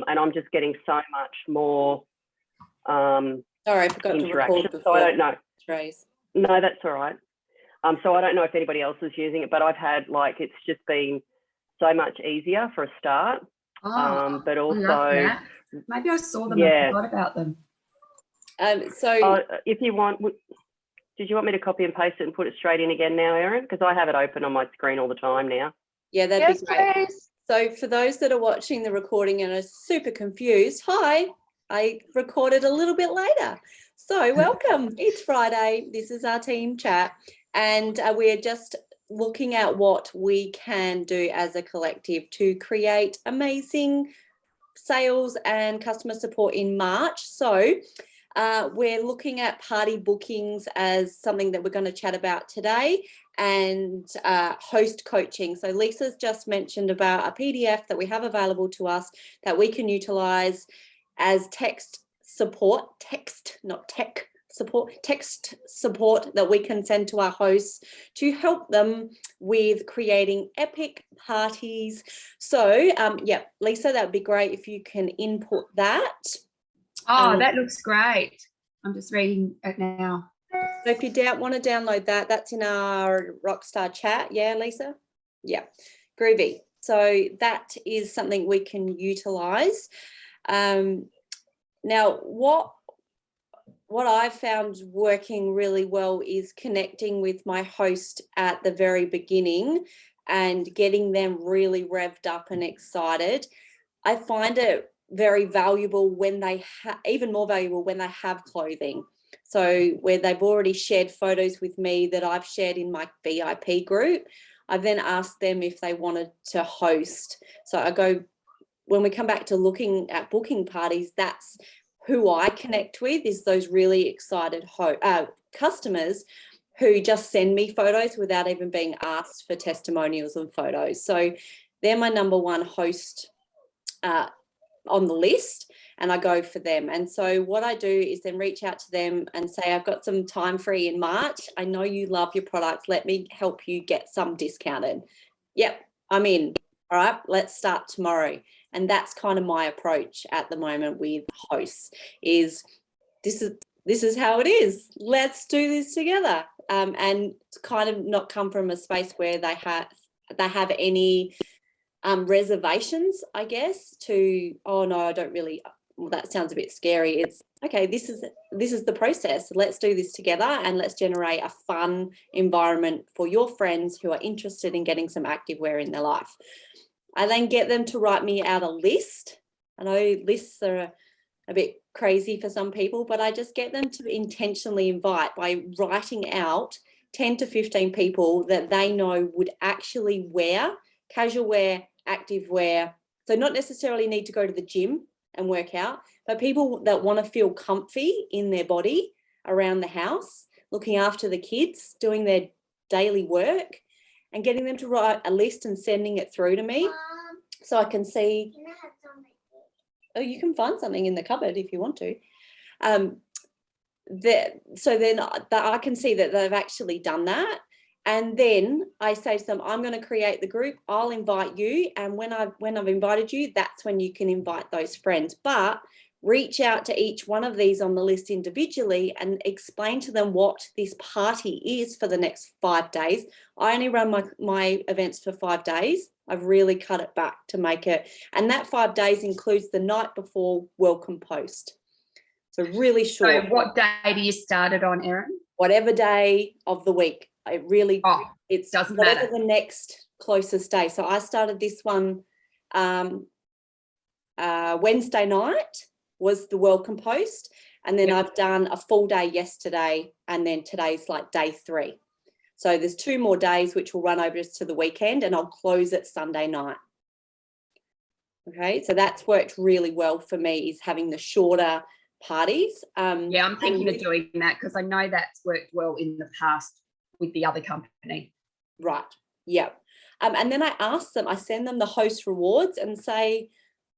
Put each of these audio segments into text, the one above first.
and I'm just getting so much more Sorry, I forgot to record before. So I don't know. Trace. No, that's all right. So I don't know if anybody else is using it, but I've had it's just been so much easier for a start. But also, maybe I saw them and forgot about them. So if you want, did you want me to copy and paste it and put it straight in again now, Erin? Because I have it open on my screen all the time now. Yeah, that'd be great. Please. So for those that are watching the recording and are super confused, hi, I recorded a little bit later. So welcome. It's Friday. This is our team chat, and we're just looking at what we can do as a collective to create amazing sales and customer support in March. So we're looking at party bookings as something that we're going to chat about today, and host coaching. So Lisa's just mentioned about a PDF that we have available to us that we can utilize as text support that we can send to our hosts to help them with creating epic parties. So yeah, Lisa, that would be great if you can input that. Oh, that looks great. I'm just reading it now. So if you want to download that, that's in our Rockstar chat. Yeah, Lisa? Yeah, groovy. So that is something we can utilize. Now, what I've found working really well is connecting with my host at the very beginning and getting them really revved up and excited. I find it very valuable when they even more valuable when they have clothing. So where they've already shared photos with me that I've shared in my VIP group, I then asked them if they wanted to host. So I go, when we come back to looking at booking parties, that's who I connect with, is those really excited customers who just send me photos without even being asked for testimonials and photos. So they're my number one host on the list, and I go for them. And so what I do is then reach out to them and say, I've got some time free in March. I know you love your products. Let me help you get some discounted. Yep, I'm in. All right, let's start tomorrow. And that's kind of my approach at the moment with hosts, is this is how it is. Let's do this together. And kind of not come from a space where they have any reservations, I guess, to, oh no, I don't really, well, that sounds a bit scary. It's okay, this is the process. Let's do this together, and let's generate a fun environment for your friends who are interested in getting some activewear in their life. I then get them to write me out a list. I know lists are a bit crazy for some people, but I just get them to intentionally invite by writing out 10 to 15 people that they know would actually wear casual wear, active wear. So not necessarily need to go to the gym and work out, but people that want to feel comfy in their body around the house, looking after the kids, doing their daily work, and getting them to write a list and sending it through to me. So I can see, Can I have something? oh, you can find something in the cupboard if you want to. So then I can see that they've actually done that. And then I say to them, I'm going to create the group. I'll invite you. And when I've invited you, that's when you can invite those friends. But reach out to each one of these on the list individually and explain to them what this party is for the next 5 days. I only run my events for 5 days. I've really cut it back to make it. And that 5 days includes the night before welcome post. So really short. So what day do you start it on, Erin? Whatever day of the week. It really, it doesn't whatever matter. the next closest day. So I started this one Wednesday night was the welcome post, and then I've done a full day yesterday, and then today's like day 3. So there's 2 more days which will run over to the weekend, and I'll close it Sunday night. Okay, so that's worked really well for me, is having the shorter parties. Yeah, I'm thinking of doing that because I know that's worked well in the past with the other company. Right. Yeah. And then I ask them, I send them the host rewards and say,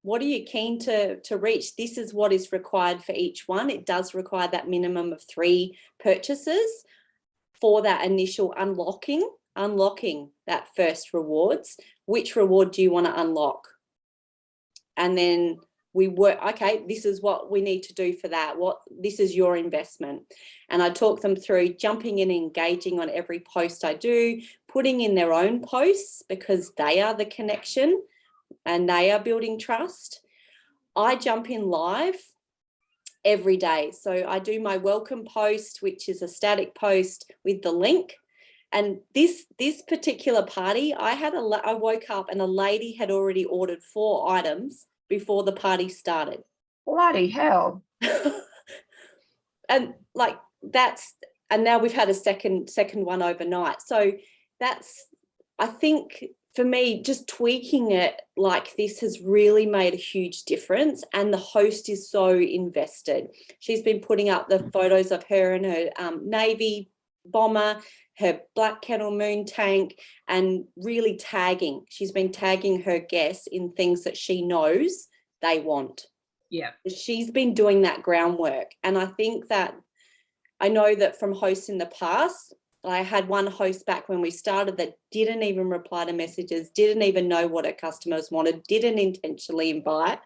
what are you keen to reach? This is what is required for each one. It does require that minimum of 3 purchases for that initial unlocking that first rewards. Which reward do you want to unlock? And then we work, okay, this is what we need to do for that. This is your investment. And I talk them through jumping in, engaging on every post I do, putting in their own posts because they are the connection and they are building trust. I jump in live every day. So I do my welcome post, which is a static post with the link. And this particular party, I woke up and a lady had already ordered 4 items before the party started. Bloody hell. And like and now we've had a second one overnight. So I think for me, just tweaking it like this has really made a huge difference. And the host is so invested. She's been putting up the photos of her and her Navy bomber, her Black Kettle Moon tank, and really tagging. She's been tagging her guests in things that she knows they want. Yeah. She's been doing that groundwork. And I think that I know that from hosts in the past, I had one host back when we started that didn't even reply to messages, didn't even know what her customers wanted, didn't intentionally invite.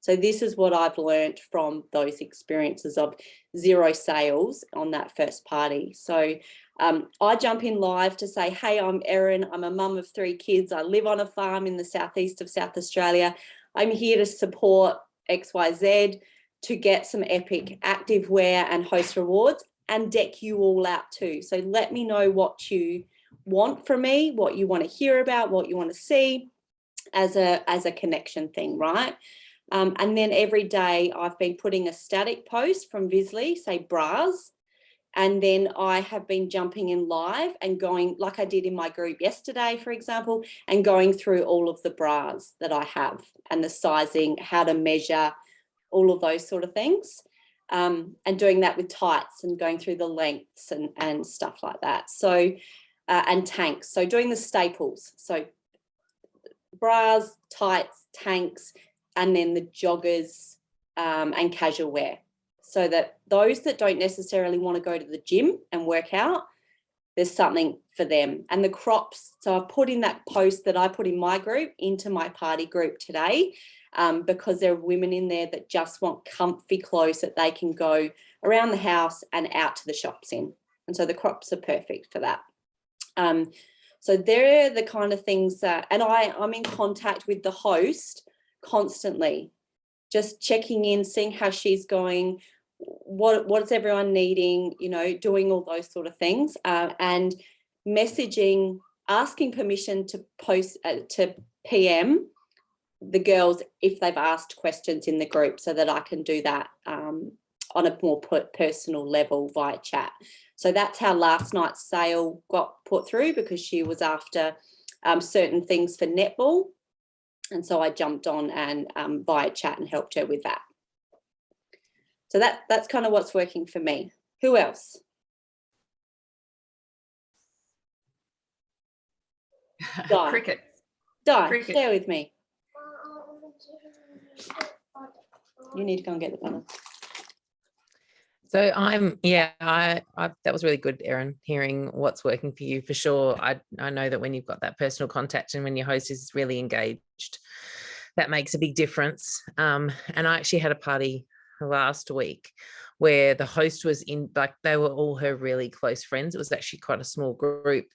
So this is what I've learned from those experiences of 0 sales on that first party. So I jump in live to say, hey, I'm Erin. I'm a mum of 3 kids. I live on a farm in the southeast of South Australia. I'm here to support XYZ to get some epic activewear and host rewards and deck you all out too. So let me know what you want from me, what you want to hear about, what you want to see as a connection thing, right? And then every day I've been putting a static post from Visly, say bras, and then I have been jumping in live and going, like I did in my group yesterday, for example, and going through all of the bras that I have and the sizing, how to measure, all of those sort of things. And doing that with tights and going through the lengths and stuff like that. So, and tanks. So doing the staples. So bras, tights, tanks, and then the joggers and casual wear. So that those that don't necessarily want to go to the gym and work out, there's something for them. And the crops, so I've put in that post that I put in my group into my party group today because there are women in there that just want comfy clothes that they can go around the house and out to the shops in. And so the crops are perfect for that. So they're the kind of things that, and I'm in contact with the host constantly, just checking in, seeing how she's going, what's everyone needing, you know, doing all those sort of things, and messaging, asking permission to post, to PM the girls if they've asked questions in the group so that I can do that on a more personal level via chat. So that's how last night's sale got put through, because she was after certain things for netball. And so I jumped on and via chat and helped her with that. So that's kind of what's working for me. Who else? Di. Cricket. Di, Cricket. share with me. You need to go and get the butter. So that was really good, Erin, hearing what's working for you for sure. I know that when you've got that personal contact and when your host is really engaged, that makes a big difference. And I actually had a party last week where the host was in, like, they were all her really close friends. It was actually quite a small group,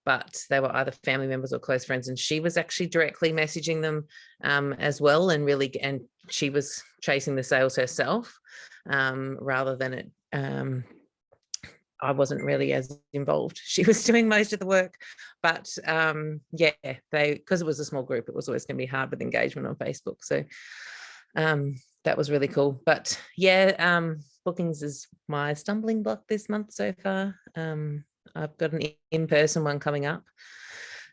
but they were either family members or close friends, and she was actually directly messaging them as well, and she was chasing the sales herself rather than it. I wasn't really as involved. She was doing most of the work, but because it was a small group, it was always going to be hard with engagement on Facebook. So that was really cool. But bookings is my stumbling block this month so far. I've got an in-person one coming up,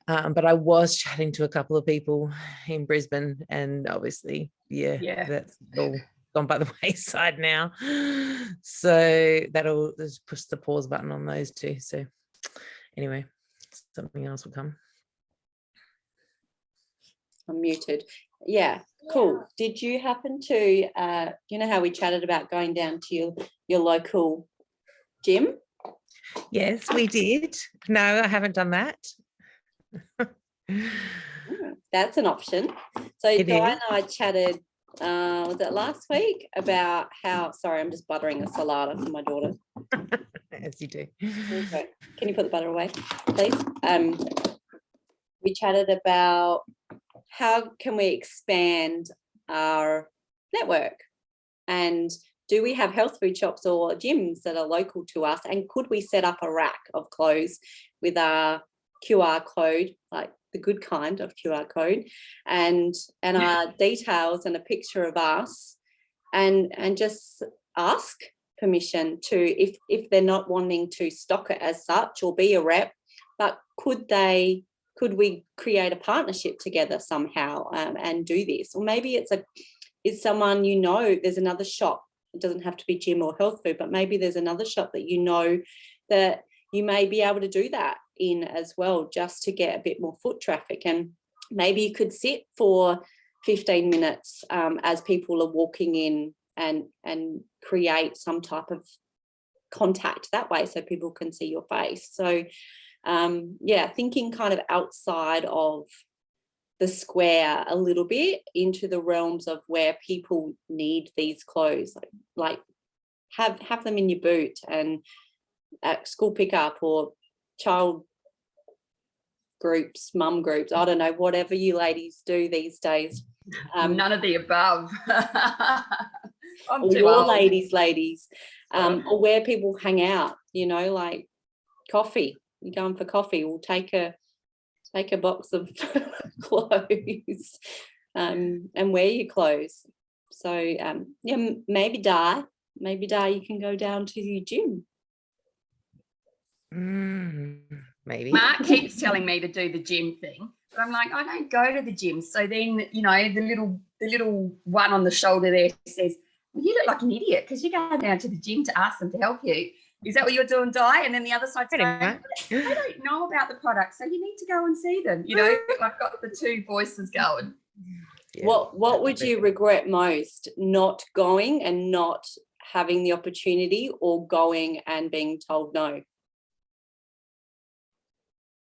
but I was chatting to a couple of people in Brisbane, and obviously, that's all gone by the wayside now. So that'll just push the pause button on those two. So anyway, something else will come. I'm muted. Yeah, cool. Did you happen to, you know how we chatted about going down to your local gym? Yes, we did. No, I haven't done that. That's an option. So Di and I chatted was it last week, about how, sorry, I'm just buttering a salada for my daughter. As you do. Okay. Can you put the butter away, please? We chatted about how can we expand our network, and do we have health food shops or gyms that are local to us, and could we set up a rack of clothes with our QR code, like the good kind of QR code, and our details and a picture of us, and just ask permission to, if they're not wanting to stock it as such or be a rep, but could we create a partnership together somehow, and do this? Or maybe it's someone, there's another shop. It doesn't have to be gym or health food, but maybe there's another shop that that you may be able to do that in as well, just to get a bit more foot traffic. And maybe you could sit for 15 minutes as people are walking in, and create some type of contact that way so people can see your face. So thinking kind of outside of the square a little bit, into the realms of where people need these clothes, like have them in your boot, and at school pickup or child groups, mum groups, I don't know, whatever you ladies do these days. None of the above. I'm or too your old. ladies, or where people hang out, like coffee. You're going for coffee, we'll take a box of clothes, and wear your clothes. So maybe Di, you can go down to your gym. Maybe. Mark keeps telling me to do the gym thing, but I'm like, I don't go to the gym. So then, the little one on the shoulder there says, well, you look like an idiot because you go down to the gym to ask them to help you. Is that what you're doing, Di? And then the other side's going, I don't know about the product, so you need to go and see them. I've got the two voices going. Yeah. What would you regret most? Not going and not having the opportunity, or going and being told no?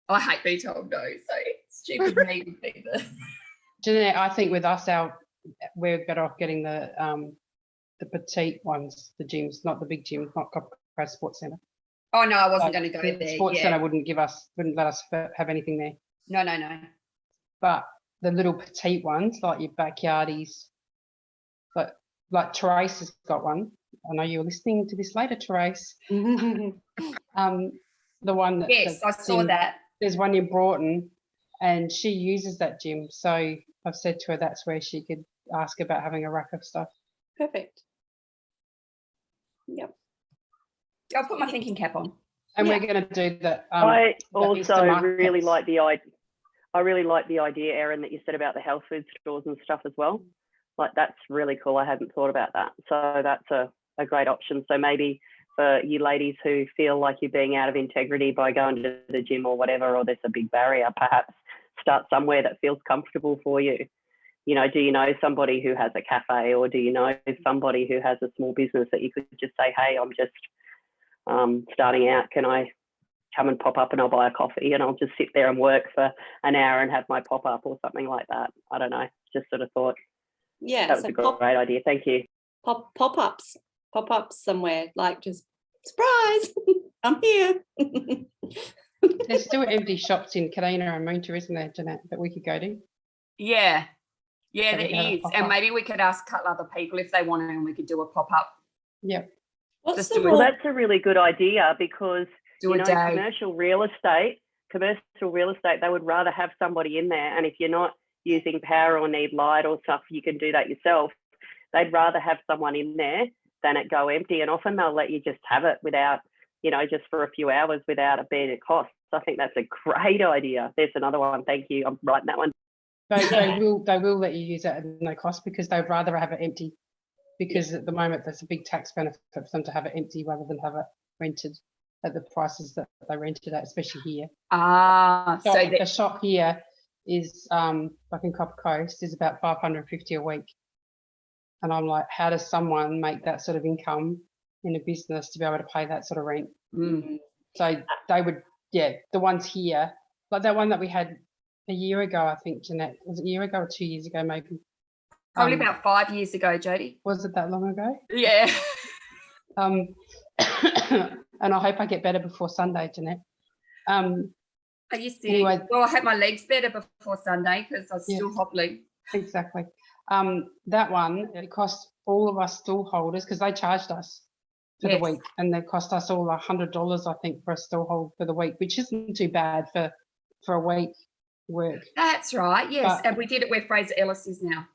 I hate being told no, so stupid me would be the... Jeanette, I think with us, we're better off getting the petite ones, the gyms, not the big gyms, not Coppercrest Sports Centre. Oh no, I wasn't going to go The there. Sports Centre wouldn't let us have anything there. No. But the little petite ones, like your backyardies, like Therese has got one. I know you're listening to this later, Therese. The one that... Yes, I saw that. There's one in Broughton, and she uses that gym. So I've said to her that's where she could ask about having a rack of stuff. Perfect. Yep. I'll put my thinking cap on. And we're going to do that. I the also Easter really markets. like the idea. I really like the idea, Erin, that you said about the health food stores and stuff as well. Like, that's really cool. I hadn't thought about that. So that's a great option. So maybe for you ladies who feel like you're being out of integrity by going to the gym or whatever, or there's a big barrier, perhaps start somewhere that feels comfortable for you. Do you know somebody who has a cafe, or do you know somebody who has a small business that you could just say, hey, I'm just starting out. Can I come and pop up and I'll buy a coffee and I'll just sit there and work for an hour and have my pop-up or something like that? I don't know. Just sort of thought that was a great idea. Thank you. Pop-ups somewhere, like, just surprise, I'm here. There's still empty shops in Kadina and Moonta, isn't there, Jeanette, that we could go to? Yeah, So there we can have a is. pop-up. And maybe we could ask a couple other people if they wanted, and we could do a pop-up. Yep. What's Just the do it. Well, more- that's a really good idea, because Do a day. commercial real estate, they would rather have somebody in there. And if you're not using power or need light or stuff, you can do that yourself. They'd rather have someone in there than it go empty. And often they'll let you just have it without, just for a few hours without it being a cost. So I think that's a great idea. There's another one. Thank you. I'm writing that one. They will let you use it at no cost, because they'd rather have it empty, because at the moment there's a big tax benefit for them to have it empty rather than have it rented at the prices that they rented at, especially here. So The shop here is like in Copper Coast is about $550 a week, and I'm like, how does someone make that sort of income in a business to be able to pay that sort of rent? So they would, the ones here, like that one that we had a year ago, I think, Jeanette, was it a year ago or 2 years ago maybe? Probably about 5 years ago, Jodie. Was it that long ago? Yeah. And I hope I get better before Sunday, Jeanette. I used to, Anyway. well, I had my legs better before Sunday because I was still hobbling. Exactly. That one, it cost all of us stall holders, because they charged us for the week, and they cost us all $100, I think, for a stall hold for the week, which isn't too bad for a week work. That's right, yes. But- and we did it where Fraser Ellis is now.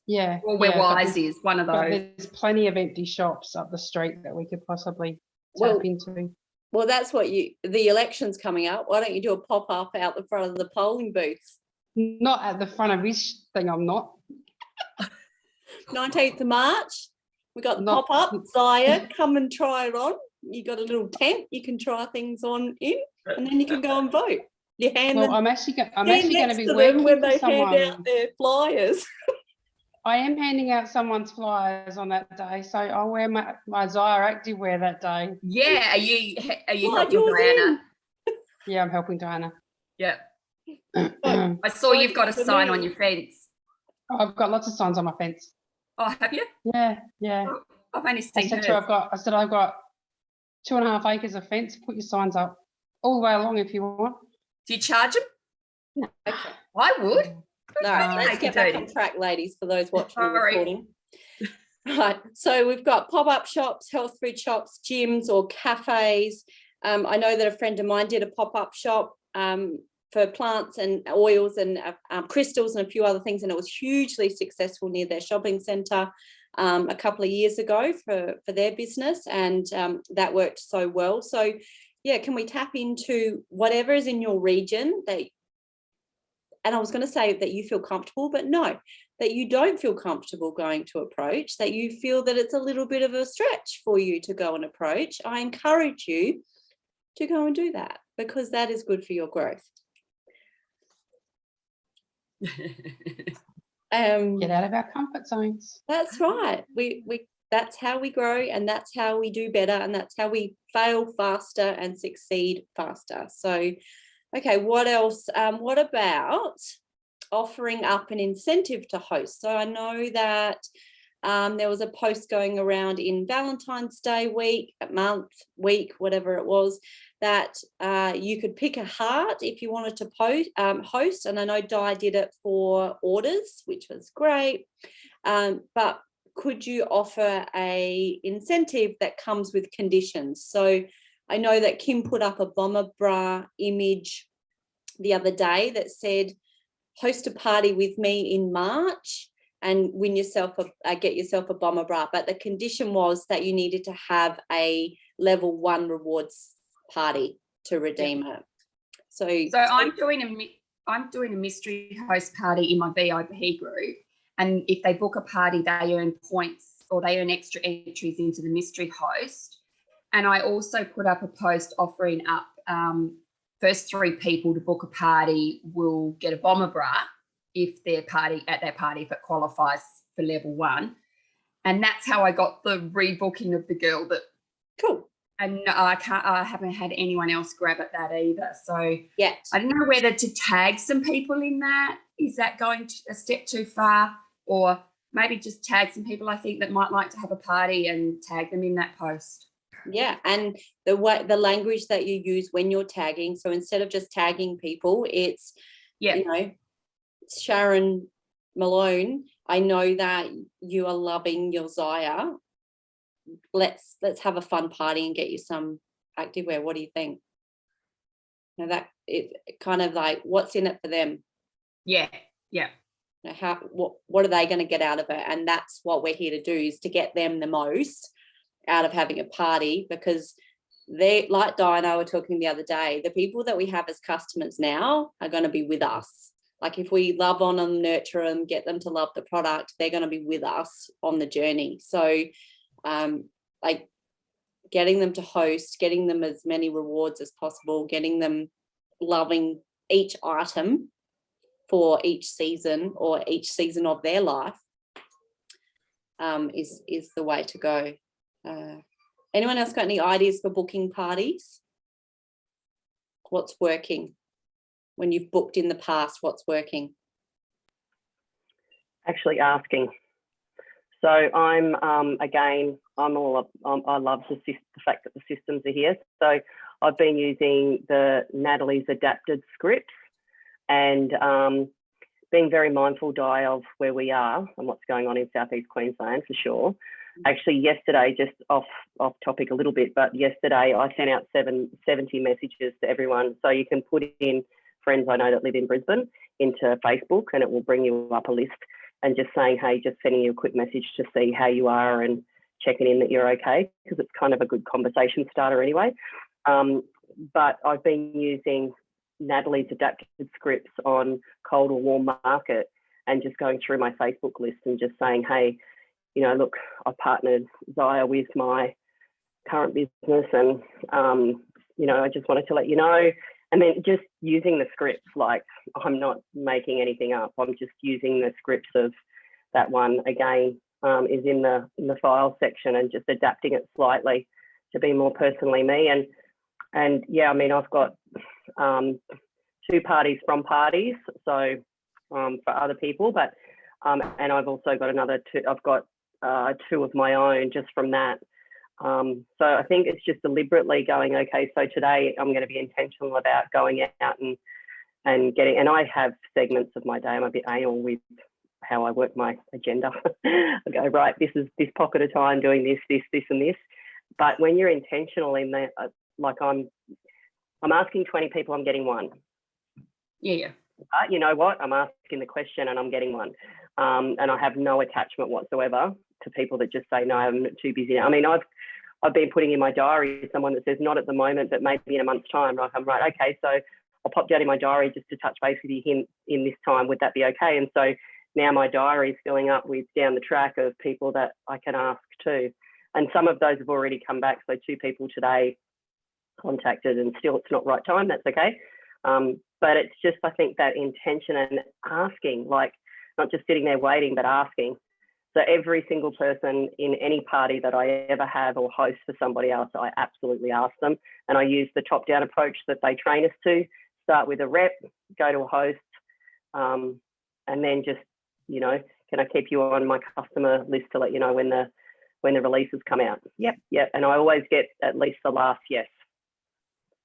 Yeah. Or where yeah, but Wise there's- is, one of but those. there's plenty of empty shops up the street that we could possibly Well- tap into. Well, that's what the election's coming up. Why don't you do a pop-up out the front of the polling booths? Not at the front of this thing, I'm not. 19th of March, we got the Not- pop-up. Zaya, come and try it on. You got a little tent you can try things on in, and then you can go and vote. You hand Well, them I'm actually going stand to next be to them working when for they hand someone. out their flyers. I am handing out someone's flyers on that day, so I'll wear my Zaya active wear that day. Yeah, are you Slide helping yours Diana? Yeah, I'm helping Diana. Yeah. I've I saw you've got a For sign me. on your fence. got lots of signs on my fence. Oh, have you? Yeah. I've only I seen said to her, hers. I've got 2.5 acres of fence. Put your signs up all the way along if you want. Do you charge them? Okay. I would. All right, let's Take get it, back Jodie. on track, ladies, for those watching the Sorry. recording. Right, so we've got pop-up shops, health food shops, gyms or cafes. I know that a friend of mine did a pop-up shop for plants and oils and crystals and a few other things, and it was hugely successful near their shopping centre a couple of years ago for their business, and that worked so well. So yeah, can we tap into whatever is in your region and I was going to say that you feel comfortable, but no, that you don't feel comfortable going to approach, that you feel that it's a little bit of a stretch for you to go and approach. I encourage you to go and do that, because that is good for your growth. Get out of our comfort zones. That's right. We that's how we grow, and that's how we do better, and that's how we fail faster and succeed faster. So okay, what else? What about offering up an incentive to host? So I know that there was a post going around in Valentine's Day week, whatever it was, that you could pick a heart if you wanted to host. And I know Di did it for orders, which was great. But could you offer a incentive that comes with conditions? So I know that Kim put up a bomber bra image the other day that said, host a party with me in March and win yourself get yourself a bomber bra. But the condition was that you needed to have a level 1 rewards party to redeem it. So I'm doing a mystery host party in my VIP group, and if they book a party, they earn points or they earn extra entries into the mystery host. And I also put up a post offering up first 3 people to book a party will get a bomber bra if their party if it qualifies for level 1. And that's how I got the rebooking of the girl that. cool. And I haven't had anyone else grab at that either. So Yeah. I don't know whether to tag some people in that. Is that going a step too far? Or maybe just tag some people I think that might like to have a party and tag them in that post. Yeah, and the language that you use when you're tagging. So instead of just tagging people, it's Sharon Malone. I know that you are loving your Zaya. Let's have a fun party and get you some activewear. What do you think? Now that it's kind of like what's in it for them. Yeah. What are they going to get out of it? And that's what we're here to do, is to get them the most out of having a party, because they, like Di and I were talking the other day, the people that we have as customers now are going to be with us. Like if we love on them, nurture them, get them to love the product, they're going to be with us on the journey. So like getting them to host, getting them as many rewards as possible, getting them loving each item for each season or each season of their life is the way to go. Anyone else got any ideas for booking parties? What's working? When you've booked in the past, what's working? Actually asking. So I'm again, I love the fact that the systems are here. So I've been using the Natalie's adapted scripts and being very mindful, Di, of where we are and what's going on in Southeast Queensland for sure. Actually, yesterday, just off topic a little bit, but yesterday I sent out 70 messages to everyone. So you can put in friends I know that live in Brisbane into Facebook and it will bring you up a list, and just saying, hey, just sending you a quick message to see how you are and checking in that you're okay, because it's kind of a good conversation starter anyway. But I've been using Natalie's adapted scripts on cold or warm market and just going through my Facebook list and just saying, hey, you know, look, I partnered Zaya with my current business and, you know, I just wanted to let you know. And then just using the scripts, like I'm not making anything up. I'm just using the scripts of that one again, is in the file section, and just adapting it slightly to be more personally me. And yeah, I mean, I've got 2 parties from parties, so for other people, but and I've also got another 2. I've got 2 of my own just from that. So I think it's just deliberately going, okay, so today I'm going to be intentional about going out and getting, and I have segments of my day. I'm a bit anal with how I work my agenda. I go, right, this is this pocket of time doing this and this. But when you're intentional in that, like I'm asking 20 people, I'm getting 1. Yeah. You know what? I'm asking the question and I'm getting 1. And I have no attachment whatsoever to people that just say, no, I'm too busy. I mean, I've been putting in my diary someone that says not at the moment, but maybe in a month's time. Like, I'm right, okay, so I'll pop down in my diary just to touch base with you in this time. Would that be okay? And so now my diary is filling up with down the track of people that I can ask too. And some of those have already come back. So 2 people today contacted, and still it's not right time. That's okay. But it's just, I think, that intention and asking, like not just sitting there waiting, but asking. So every single person in any party that I ever have or host for somebody else, I absolutely ask them. And I use the top-down approach that they train us to. Start with a rep, go to a host, and then just, you know, can I keep you on my customer list to let you know when the releases come out? Yep. And I always get at least the last yes.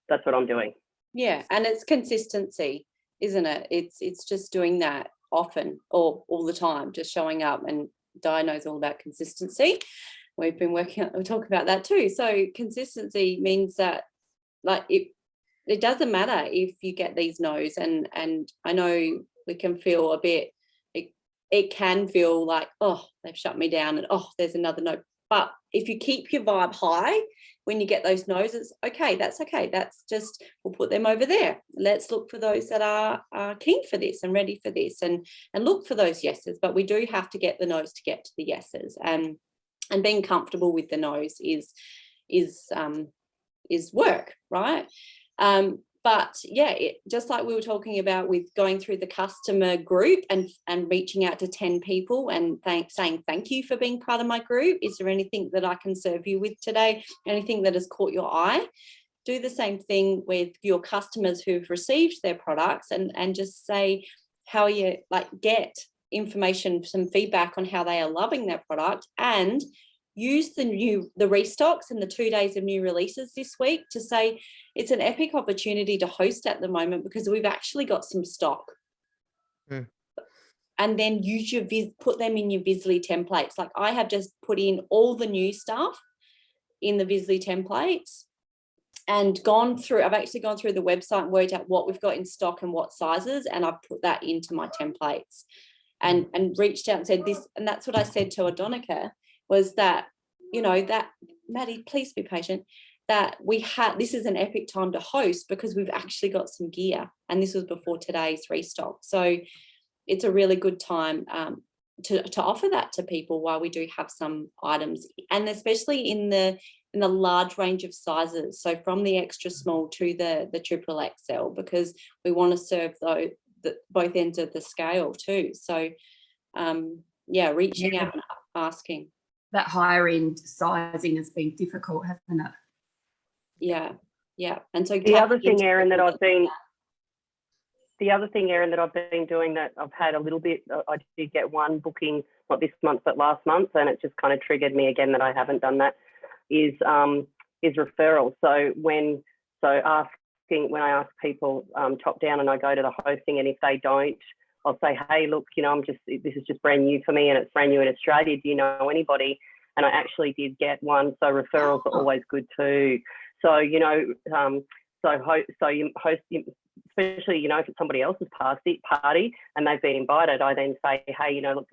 That's what I'm doing. Yeah, and it's consistency, isn't it? It's just doing that often or all the time, just showing up. And Di knows all about consistency. We'll talk about that too. So consistency means that, like, it doesn't matter if you get these no's, and I know we can feel a bit, it can feel like, oh, they've shut me down, and oh, there's another no. But if you keep your vibe high when you get those no's, it's okay. That's okay. That's just, we'll put them over there. Let's look for those that are keen for this and ready for this, and look for those yeses. But we do have to get the no's to get to the yeses, and being comfortable with the no's is work, right? But yeah, just like we were talking about with going through the customer group and reaching out to 10 people and saying thank you for being part of my group. Is there anything that I can serve you with today? Anything that has caught your eye? Do the same thing with your customers who've received their products, and just say how you, like, get information, some feedback on how they are loving their product, and use the restocks and the 2 days of new releases this week to say it's an epic opportunity to host at the moment because we've actually got some stock. And then use put them in your Visly templates. Like, I have just put in all the new stuff in the Visly templates and I've actually gone through the website and worked out what we've got in stock and what sizes, and I've put that into my templates and reached out and said this. And that's what I said to Adonica, was that, you know, that, Maddie, please be patient, that this is an epic time to host because we've actually got some gear, and this was before today's restock. So it's a really good time to offer that to people while we do have some items, and especially in the large range of sizes. So from the extra small to the triple XL, because we want to serve both ends of the scale too. So reaching out and asking. That higher end sizing has been difficult, hasn't it? Yeah. And so the other thing, Erin, that I've been doing that I've had a little bit, I did get one not this month, but last month, and it just kind of triggered me again that I haven't done that, is referrals. So when I ask people top down and I go to the hosting, and if they don't, I'll say, hey, look, you know, this is just brand new for me and it's brand new in Australia. Do you know anybody? And I actually did get one. So referrals are always good too. So, you know, you host, especially, you know, if it's somebody else's party and they've been invited, I then say, hey, you know, look,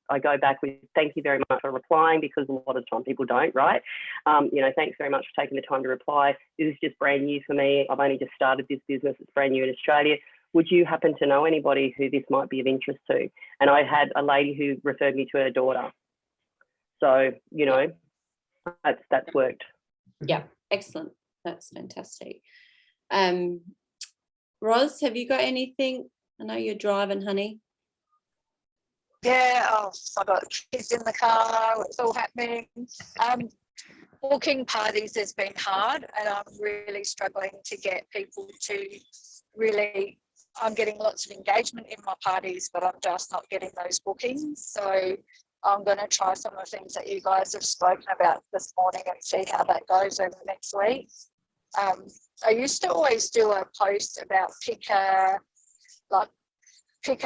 I go back with thank you very much for replying, because a lot of time people don't, right? You know, thanks very much for taking the time to reply. This is just brand new for me. I've only just started this business. It's brand new in Australia. Would you happen to know anybody who this might be of interest to? And I had a lady who referred me to her daughter. So, you know, that's worked. Yeah, excellent. That's fantastic. Roz, have you got anything? I know you're driving, honey. Yeah, I got kids in the car, it's all happening. Booking parties has been hard, and I'm really struggling to get people to really, I'm getting lots of engagement in my parties, but I'm just not getting those bookings. So I'm going to try some of the things that you guys have spoken about this morning and see how that goes over the next week. I used to always do a post about pick a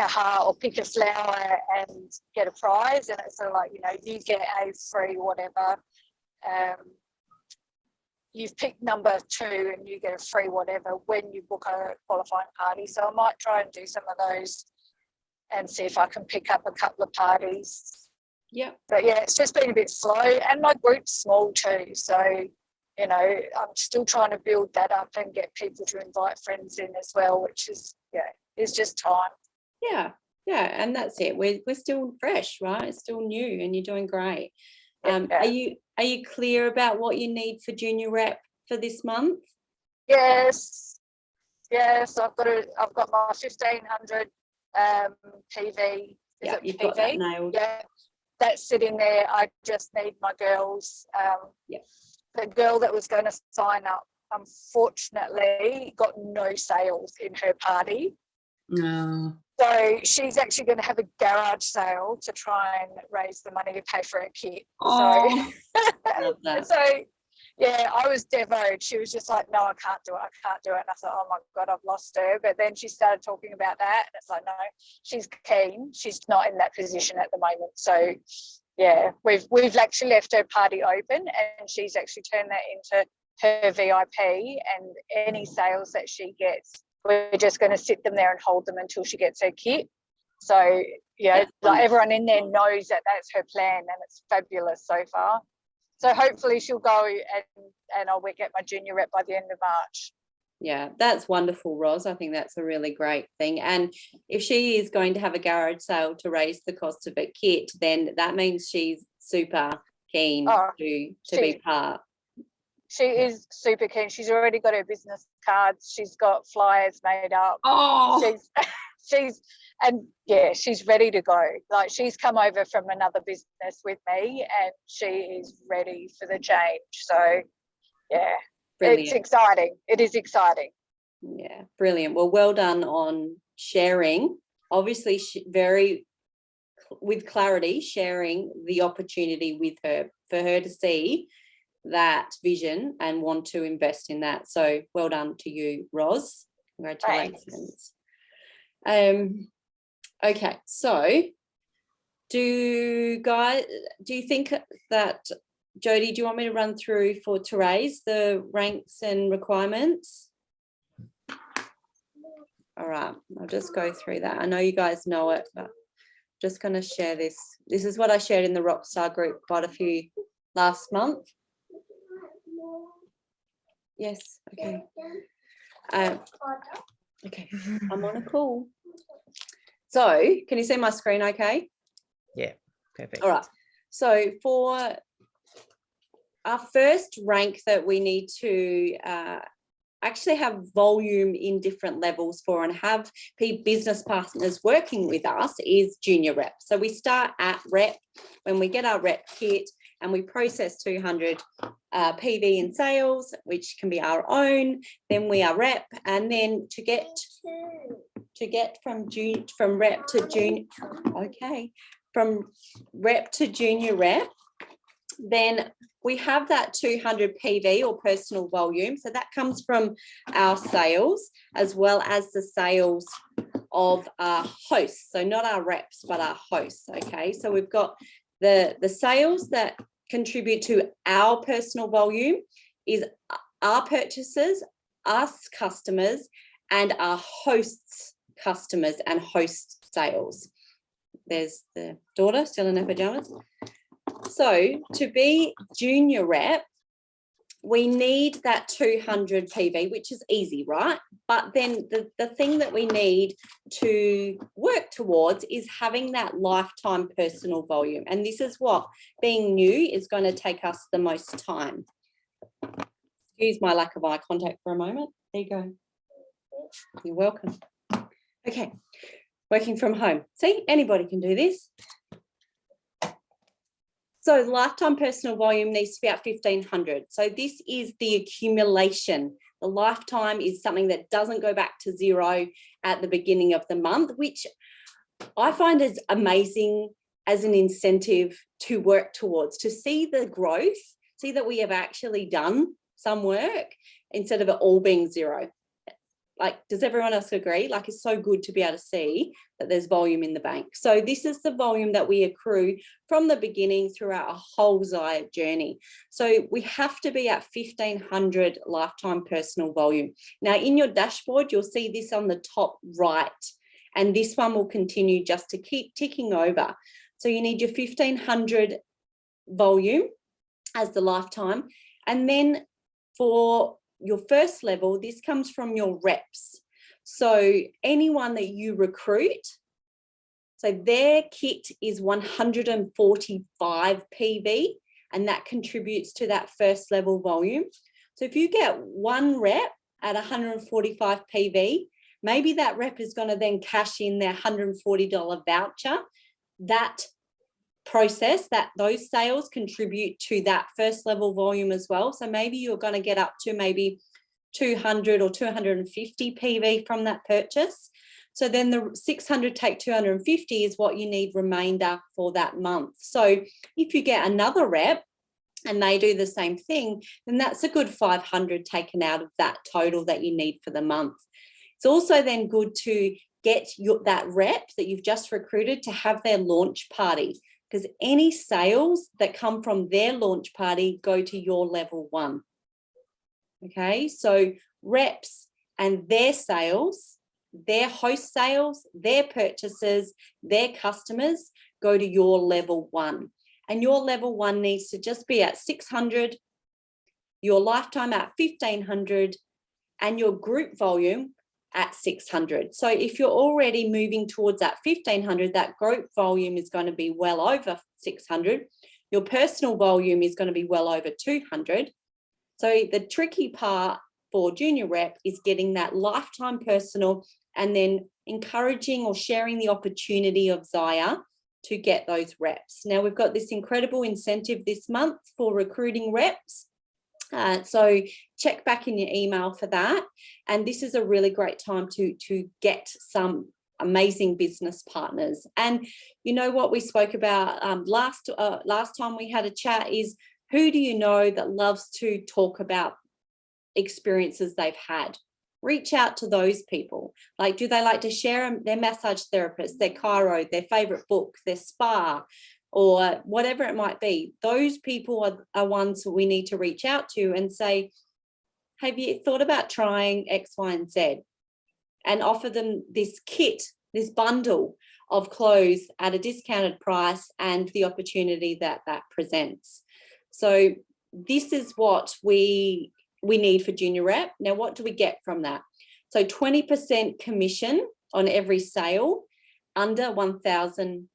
heart or pick a flower and get a prize, and it's sort of like, you know, you get a free whatever. You've picked number 2 and you get a free whatever when you book a qualifying party. So I might try and do some of those and see if I can pick up a couple of parties. Yeah. But yeah, it's just been a bit slow, and my group's small too. So, you know, I'm still trying to build that up and get people to invite friends in as well, which is, is just time. Yeah, and that's it. We're still fresh, right? It's still new, and you're doing great. Are you clear about what you need for junior rep for this month? Yes. I've got my 1500 PV. Yeah, you've got that nailed. Yeah, that's sitting there. I just need my girls. The girl that was going to sign up, unfortunately, got no sales in her party. No. So she's actually going to have a garage sale to try and raise the money to pay for her kit. Oh, love that. So yeah, I was devoed. She was just like, no, I can't do it. And I thought, oh my God, I've lost her. But then she started talking about that. And it's like, no, she's keen. She's not in that position at the moment. So yeah, we've actually left her party open, and she's actually turned that into her VIP, and any sales that she gets, we're just going to sit them there and hold them until she gets her kit. So, yeah, like everyone in there knows that that's her plan, and it's fabulous so far. So hopefully she'll go and I'll get my junior rep by the end of March. Yeah, that's wonderful, Roz. I think that's a really great thing. And if she is going to have a garage sale to raise the cost of a kit, then that means she's super keen to be part. She is super keen. She's already got her business cards. She's got flyers made up. Oh, She's ready to go. Like, she's come over from another business with me, and she is ready for the change. So yeah, brilliant. It's exciting. It is exciting. Yeah, brilliant. Well done on sharing. Obviously, very with clarity, sharing the opportunity with her for her to see that vision and want to invest in that. So well done to you, Roz. Congratulations. Okay, so do you think that, Jody, do you want me to run through for Therese the ranks and requirements? All right, I'll just go through that. I know you guys know it, but I'm just going to share this. This is what I shared in the Rockstar group quite a few last month. Yes, okay. Okay, I'm on a call. So, can you see my screen okay? Yeah, perfect. All right. So, for our first rank that we need to actually have volume in different levels for and have business partners working with us is junior rep. So, we start at rep when we get our rep kit, and we process 200 PV in sales, which can be our own. Then we are rep, and then to get from rep to junior, okay, from rep to junior rep, then we have that 200 PV or personal volume. So that comes from our sales as well as the sales of our hosts. So not our reps, but our hosts. Okay, so we've got the sales that contribute to our personal volume is our purchasers, us customers, and our hosts customers and host sales. There's the daughter still in her pajamas. So to be junior rep, we need that 200 PV, which is easy, right? But then the thing that we need to work towards is having that lifetime personal volume. And this is what being new is going to take us the most time. Excuse my lack of eye contact for a moment. There you go. You're welcome. Okay, working from home. See, anybody can do this. So the lifetime personal volume needs to be at 1,500. So this is the accumulation. The lifetime is something that doesn't go back to zero at the beginning of the month, which I find is amazing as an incentive to work towards, to see the growth, see that we have actually done some work instead of it all being zero. Like, does everyone else agree? Like, it's so good to be able to see that there's volume in the bank. So this is the volume that we accrue from the beginning throughout a whole Zaya journey. So we have to be at 1,500 lifetime personal volume. Now, in your dashboard, you'll see this on the top right, and this one will continue just to keep ticking over. So you need your 1,500 volume as the lifetime. And then for your first level, this comes from your reps. So anyone that you recruit, so their kit is 145 PV, and that contributes to that first level volume. So if you get one rep at 145 PV, maybe that rep is going to then cash in their $140 voucher. That process, that those sales contribute to that first level volume as well. So maybe you're going to get up to maybe 200 or 250 PV from that purchase. So then the 600 take 250 is what you need remainder for that month. So if you get another rep and they do the same thing, then that's a good 500 taken out of that total that you need for the month. It's also then good to get that rep that you've just recruited to have their launch party, because any sales that come from their launch party go to your level 1. Okay, so reps and their sales, their host sales, their purchases, their customers go to your level 1. And your level 1 needs to just be at 600, your lifetime at 1,500, and your group volume at 600. So if you're already moving towards that 1,500, that group volume is going to be well over 600. Your personal volume is going to be well over 200. So the tricky part for junior rep is getting that lifetime personal and then encouraging or sharing the opportunity of Zaya to get those reps. Now we've got this incredible incentive this month for recruiting reps. So check back in your email for that. And this is a really great time to get some amazing business partners. And you know what we spoke about last time we had a chat is, who do you know that loves to talk about experiences they've had? Reach out to those people. Like, do they like to share their massage therapist, their chiro, their favorite book, their spa, or whatever it might be? Those people are ones that we need to reach out to and say, have you thought about trying X, Y, and Z? And offer them this kit, this bundle of clothes at a discounted price and the opportunity that presents. So this is what we need for junior rep. Now, what do we get from that? So 20% commission on every sale under $1,000.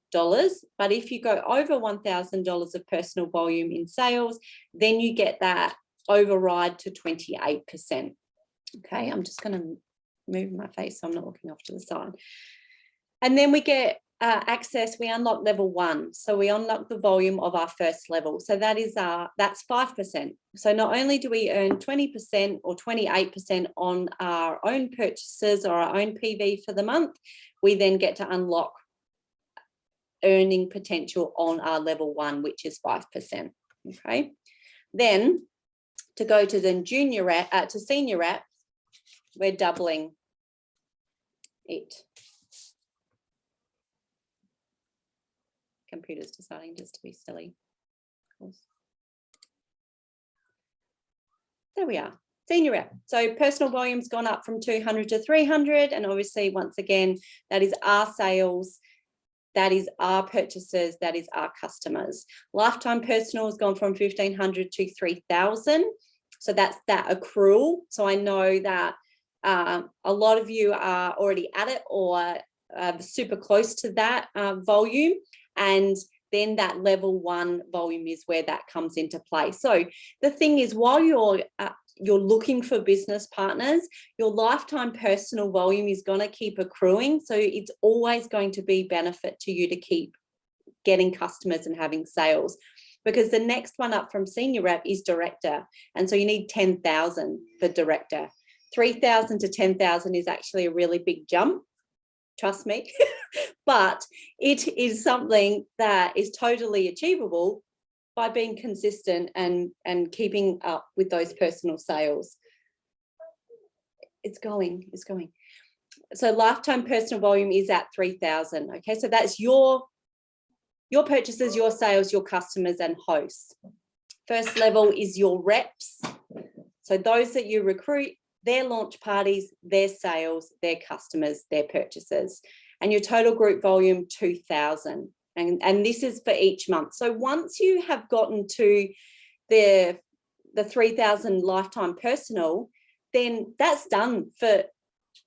But if you go over $1,000 of personal volume in sales, then you get that override to 28%. Okay, I'm just going to move my face so I'm not looking off to the side. And then we get access, we unlock level 1. So we unlock the volume of our first level. So that's 5%. So not only do we earn 20% or 28% on our own purchases or our own PV for the month, we then get to unlock earning potential on our level 1, which is 5%. Okay. Then to go to the junior rep, to senior rep, we're doubling it. Computer's deciding just to be silly. There we are. Senior rep. So personal volume's gone up from 200 to 300. And obviously, once again, that is our sales. That is our purchases. That is our customers. Lifetime personal has gone from 1,500 to 3,000. So that's that accrual. So I know that a lot of you are already at it or super close to that volume. And then that level 1 volume is where that comes into play. So the thing is, while you're looking for business partners, your lifetime personal volume is going to keep accruing. So it's always going to be benefit to you to keep getting customers and having sales, because the next one up from senior rep is director. And so you need 10,000 for director. 3,000 to 10,000 is actually a really big jump. Trust me, but it is something that is totally achievable by being consistent and keeping up with those personal sales. It's going. So lifetime personal volume is at 3,000. Okay, so that's your purchases, your sales, your customers and hosts. First level is your reps. So those that you recruit, their launch parties, their sales, their customers, their purchases, and your total group volume 2,000. And this is for each month. So once you have gotten to the 3,000 lifetime personal, then that's done for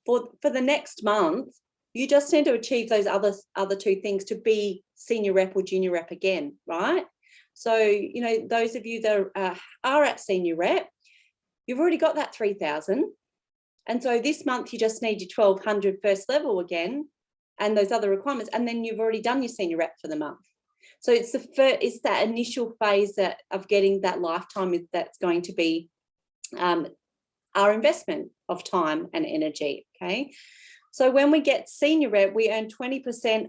the next month. You just need to achieve those other 2 things to be senior rep or junior rep again, right? So, you know, those of you that are at senior rep, you've already got that 3,000. And so this month you just need your 1,200 first level again and those other requirements. And then you've already done your senior rep for the month. So it's that initial phase of getting that lifetime that's going to be our investment of time and energy. Okay. So when we get senior rep, we earn 20%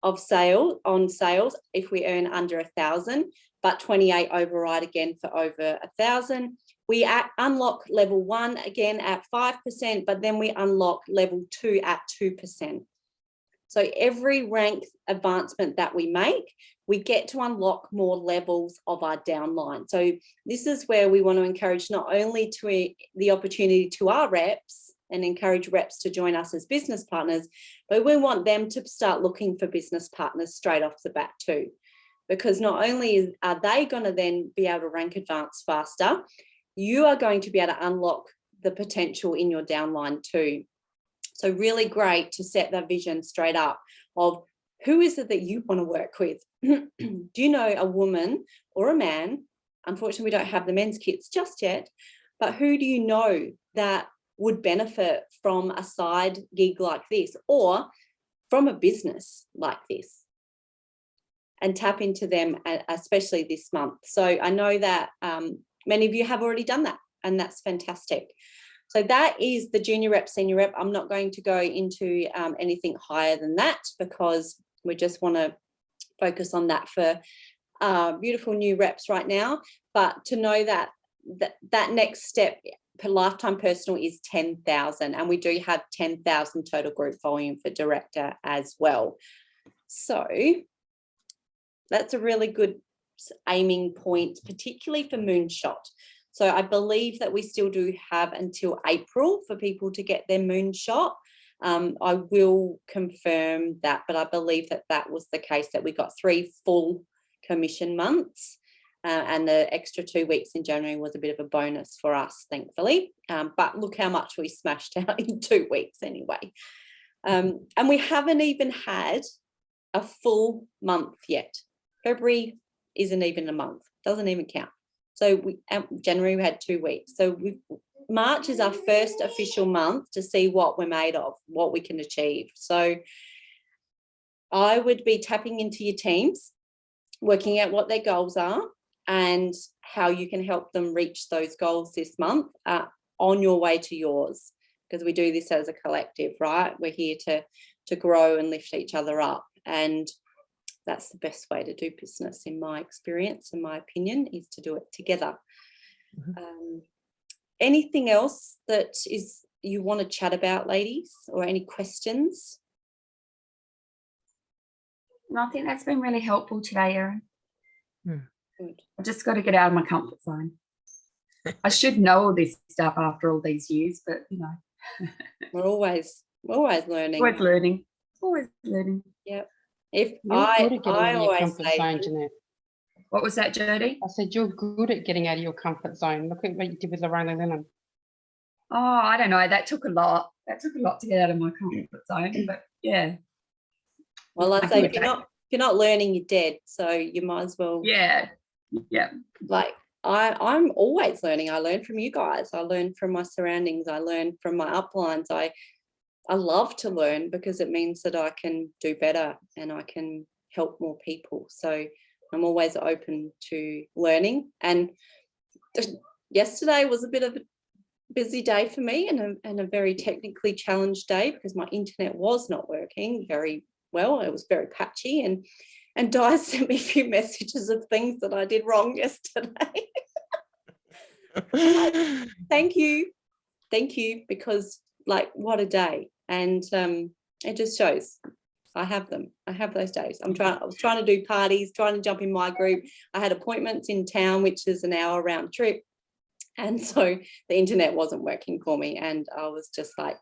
of sales if we earn under 1,000, but 28 override again for over 1,000. We unlock level 1 again at 5%, but then we unlock level 2 at 2%. So every rank advancement that we make, we get to unlock more levels of our downline. So this is where we want to encourage not only the opportunity to our reps and encourage reps to join us as business partners, but we want them to start looking for business partners straight off the bat too. Because not only are they going to then be able to rank advance faster, you are going to be able to unlock the potential in your downline too. So really great to set that vision straight up of who is it that you want to work with. Do you know a woman or a man? Unfortunately, we don't have the men's kits just yet, but who do you know that would benefit from a side gig like this or from a business like this? And tap into them, especially this month. So I know that many of you have already done that, and that's fantastic. So that is the junior rep, senior rep. I'm not going to go into anything higher than that because we just want to focus on that for beautiful new reps right now. But to know that next step per lifetime personal is 10,000, and we do have 10,000 total group volume for director as well. So that's a really good aiming point, particularly for Moonshot. So I believe that we still do have until April for people to get their Moonshot. I will confirm that, but I believe that was the case, that we got 3 full commission months and the extra 2 weeks in January was a bit of a bonus for us, thankfully. But look how much we smashed out in 2 weeks anyway. And we haven't even had a full month yet. February isn't even a month, doesn't even count. So January we had 2 weeks. So March is our first official month to see what we're made of, what we can achieve. So I would be tapping into your teams, working out what their goals are and how you can help them reach those goals this month on your way to yours, because we do this as a collective, right? We're here to grow and lift each other up. And that's the best way to do business, in my experience and my opinion, is to do it together. Anything else that is you want to chat about, ladies, or any questions? And I think that's been really helpful today, Erin. Good. I've just got to get out of my comfort zone. I should know all this stuff after all these years, but you know, We're always learning. always learning. Always learning. Yep. If You're good at getting I out of your always comfort say, zone, Jeanette. What was that, Jodie? I said you're good at getting out of your comfort zone. Look at what you did with Lorraine Linen. Oh, I don't know. That took a lot. That took a lot to get out of my comfort zone. But yeah. well, I I say think if you're not learning, you're dead. So you might as well. Yeah. Yeah. Like I'm always learning. I learn from you guys. I learn from my surroundings. I learn from my uplines. I love to learn because it means that I can do better and I can help more people. So I'm always open to learning. And yesterday was a bit of a busy day for me and a very technically challenged day because my internet was not working very well. It was very patchy, and Di sent me a few messages of things that I did wrong yesterday. Thank you, because like what a day. And it just shows I have those days. I was trying to do parties, trying to jump in my group. I had appointments in town, which is an hour round trip, and so the internet wasn't working for me, and I was just like,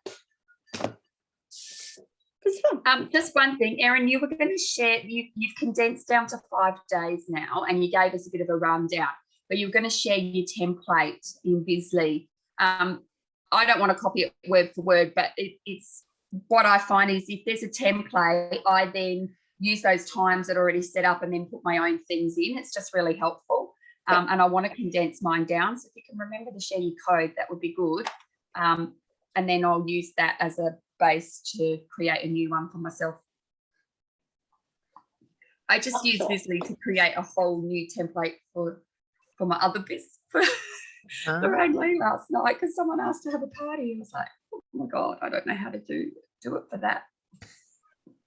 it's fun. Just one thing, Erin, you were going to share, you've condensed down to 5 days now, and you gave us a bit of a rundown, but you were going to share your template in Bizly. I don't want to copy it word for word, but it's what I find is if there's a template, I then use those times that are already set up and then put my own things in. It's just really helpful. And I want to condense mine down. So if you can remember to share your code, that would be good. And then I'll use that as a base to create a new one for myself. I just use Bizly to create a whole new template for my other business. Lorraine Lee last night because someone asked to have a party. I was like, oh my God, I don't know how to do it for that.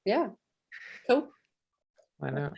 Yeah, cool. Why not?